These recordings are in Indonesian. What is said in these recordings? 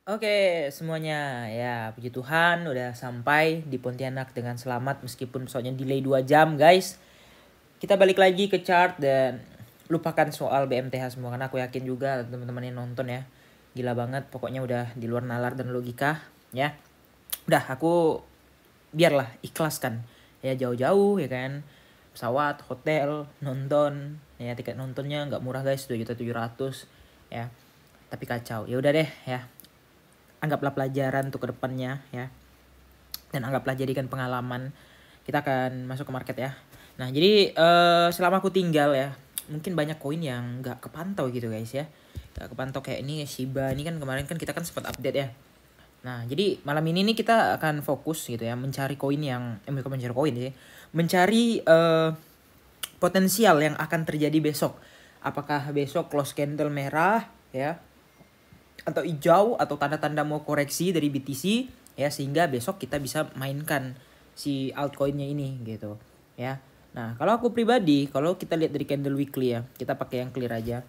Oke semuanya, ya puji Tuhan udah sampai di Pontianak dengan selamat meskipun soalnya delay 2 jam guys. Kita balik lagi ke chart dan lupakan soal BMTH semua karena aku yakin juga teman-teman yang nonton ya. Gila banget, pokoknya udah di luar nalar dan logika ya. Udah aku biarlah ikhlaskan ya, jauh-jauh ya kan. Pesawat, hotel, nonton ya, tiket nontonnya nggak murah guys, 2.700.000 ya. Tapi kacau. Ya udah deh ya, anggaplah pelajaran untuk kedepannya ya, dan anggaplah jadikan pengalaman. Kita akan masuk ke market ya. Nah jadi selama aku tinggal ya, mungkin banyak koin yang nggak kepantau gitu guys ya, nggak kepantau kayak ini Shiba ini kan, kemarin kan kita kan sempat update ya. Nah jadi malam ini nih kita akan fokus gitu ya, mencari koin yang bukan mencari koin sih, mencari potensial yang akan terjadi besok. Apakah besok close candle merah ya, atau hijau, atau tanda-tanda mau koreksi dari BTC ya, sehingga besok kita bisa mainkan si altcoinnya ini gitu ya. Nah kalau aku pribadi, kalau kita lihat dari candle weekly ya, kita pakai yang clear aja.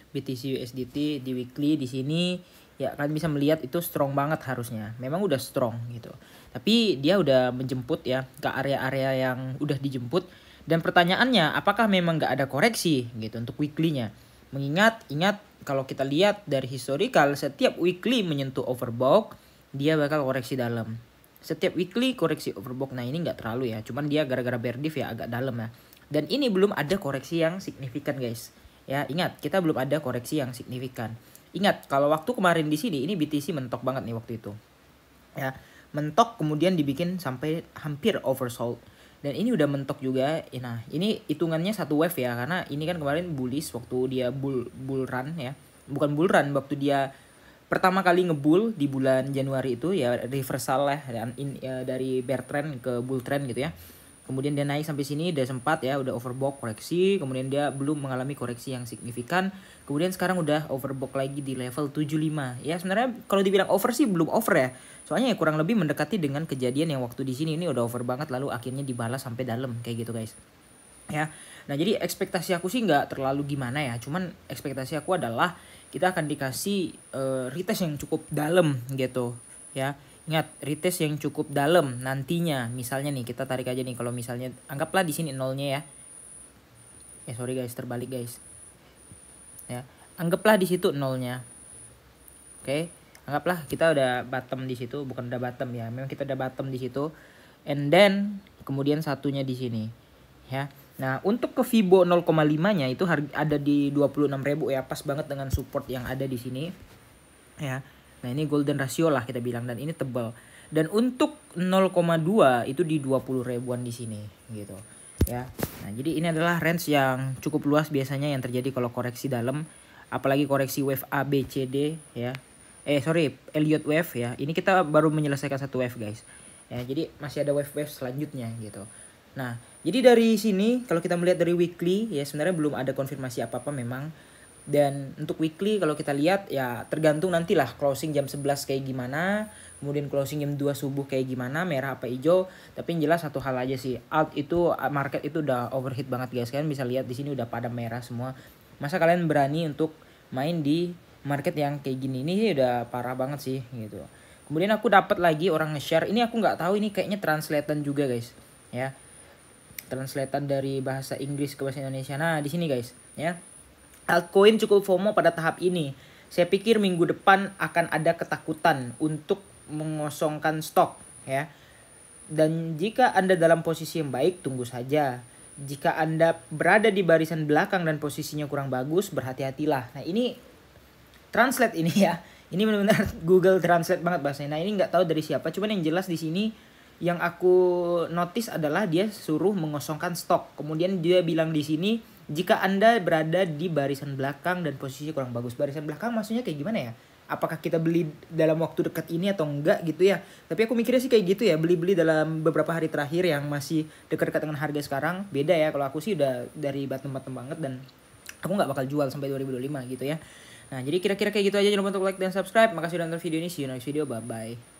BTC USDT di weekly di sini ya, kalian bisa melihat itu strong banget, harusnya memang udah strong gitu, tapi dia udah menjemput ya ke area-area yang udah dijemput. Dan pertanyaannya, apakah memang nggak ada koreksi gitu untuk weekly-nya? Ingat kalau kita lihat dari historical, setiap weekly menyentuh overbought dia bakal koreksi dalam. Setiap weekly koreksi overbought. Nah ini nggak terlalu ya, cuman dia gara-gara bear div ya agak dalam ya. Dan ini belum ada koreksi yang signifikan guys. Ya ingat, kita belum ada koreksi yang signifikan. Ingat kalau waktu kemarin di sini ini BTC mentok banget nih waktu itu. Ya, mentok kemudian dibikin sampai hampir oversold. Dan ini udah mentok juga. Nah, ini hitungannya satu wave ya, karena ini kan kemarin bullish waktu dia bull run ya. Bukan bull run, waktu dia pertama kali ngebull di bulan Januari itu ya, reversal lah ya, dari bear trend ke bull trend gitu ya. Kemudian dia naik sampai sini, udah sempat ya, udah overbought koreksi, kemudian dia belum mengalami koreksi yang signifikan. Kemudian sekarang udah overbought lagi di level 75. Ya sebenarnya kalau dibilang over sih belum over ya. Soalnya ya kurang lebih mendekati dengan kejadian yang waktu di sini ini udah over banget, lalu akhirnya dibalas sampai dalam kayak gitu guys. Ya. Nah, jadi ekspektasi aku sih nggak terlalu gimana ya. Cuman ekspektasi aku adalah kita akan dikasih retest yang cukup dalam gitu ya. Ingat, retest yang cukup dalam nantinya. Misalnya nih, kita tarik aja nih, kalau misalnya anggaplah di sini nolnya ya. Sorry guys, terbalik guys. Ya, anggaplah di situ nolnya. Oke, anggaplah kita udah bottom di situ, bukan udah bottom ya. Memang kita udah bottom di situ. And then kemudian satunya di sini. Ya. Nah, untuk ke Fibo 0,5-nya itu ada di 26.000 ya, pas banget dengan support yang ada di sini. Ya. Nah, ini golden ratio lah kita bilang, dan ini tebal. Dan untuk 0,2 itu di 20 ribuan di sini gitu. Ya. Nah, jadi ini adalah range yang cukup luas biasanya yang terjadi kalau koreksi dalam, apalagi koreksi wave A B C D ya. Elliott wave ya. Ini kita baru menyelesaikan satu wave guys. Ya, jadi masih ada wave-wave selanjutnya gitu. Nah, jadi dari sini kalau kita melihat dari weekly ya, sebenarnya belum ada konfirmasi apa-apa memang. Dan untuk weekly kalau kita lihat ya tergantung nantilah closing jam 11 kayak gimana, kemudian closing jam 2 subuh kayak gimana, merah apa hijau. Tapi yang jelas satu hal aja sih, market itu udah overheat banget guys. Kalian bisa lihat di sini udah pada merah semua. Masa kalian berani untuk main di market yang kayak gini? Ini udah parah banget sih gitu. Kemudian aku dapat lagi orang nge-share. Ini aku nggak tahu, ini kayaknya translatean juga guys. Ya. Translatean dari bahasa Inggris ke bahasa Indonesia. Nah, di sini guys, ya. Altcoin cukup FOMO pada tahap ini. Saya pikir minggu depan akan ada ketakutan untuk mengosongkan stok, ya. Dan jika Anda dalam posisi yang baik, tunggu saja. Jika Anda berada di barisan belakang dan posisinya kurang bagus, berhati-hatilah. Nah, ini translate ini ya. Ini benar-benar Google Translate banget bahasanya. Nah, ini nggak tahu dari siapa, cuman yang jelas di sini yang aku notice adalah dia suruh mengosongkan stok. Kemudian dia bilang di sini, jika Anda berada di barisan belakang dan posisi kurang bagus. Barisan belakang maksudnya kayak gimana ya? Apakah kita beli dalam waktu dekat ini atau enggak gitu ya? Tapi aku mikirnya sih kayak gitu ya, beli-beli dalam beberapa hari terakhir yang masih dekat-dekat dengan harga sekarang. Beda ya, kalau aku sih udah dari bottom-bottom banget dan aku nggak bakal jual sampai 2025 gitu ya. Nah, jadi kira-kira kayak gitu aja. Jangan lupa untuk like dan subscribe. Makasih udah nonton video ini. See you next video. Bye-bye.